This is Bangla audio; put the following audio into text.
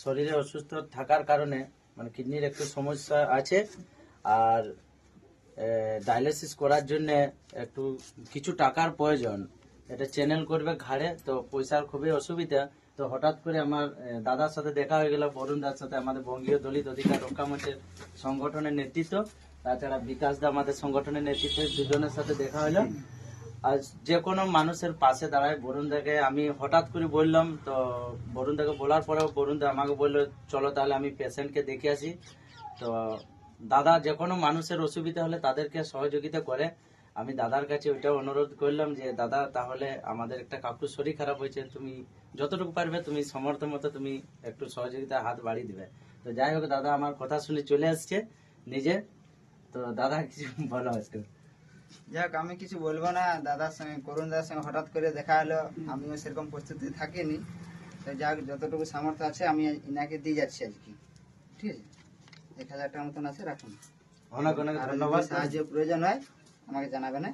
শরীরে অসুস্থ থাকার কারণে মানে কিডনির একটু সমস্যা আছে, আর ডায়ালিসিস করার জন্য একটু কিছু টাকার প্রয়োজন। এটা চ্যানেল করবে ঘাড়ে, তো পয়সার খুবই অসুবিধা। তো হঠাৎ করে আমার দাদার সাথে দেখা হয়ে গেল, বরুণ দার সাথে, আমাদের বঙ্গীয় দলিত অধিকার রক্ষা মঞ্চের সংগঠনের নেতৃত্ব, তাছাড়া বিকাশ দা আমাদের সংগঠনের নেতৃত্বে, দুজনের সাথে দেখা হলো। আর যে কোনো মানুষের পাশে দাঁড়ায় বরুণ দাকে আমি হঠাৎ করে বললাম, তো বরুণ দাকে বলার পরেও বরুণ দা আমাকে বললো চলো তাহলে আমি পেশেন্টকে দেখে আসি। তো দাদা যে কোনো মানুষের অসুবিধা হলে তাদেরকে সহযোগিতা করে। আমি দাদার কাছে ওইটাও অনুরোধ করলাম যে দাদা তাহলে আমাদের একটা কাকুর শরীর খারাপ হয়েছে, তুমি যতটুকু পারবে তুমি সমর্থ মতো তুমি একটু সহযোগিতা হাত বাড়িয়ে দিবে। তো যাই হোক দাদা আমার কথা শুনে চলে আসছে নিজে। তো দাদা কিছু বলো একটু। যাক, আমি কিছু বলবো না। দাদার সঙ্গে করুণ দাদার সঙ্গে হঠাৎ করে দেখা হলো, আমিও সেরকম পরিস্থিতি থাকিনি। তো যাক, যতটুকু সামর্থ্য আছে আমি ইনাকে দিয়ে যাচ্ছি আজকে। ঠিক আছে, 1000 টাকার মতন আছে, রাখুন। অনেক অনেক আর যদি ধন্যবাদ। সাহায্য প্রয়োজন হয় আমাকে জানাবেন।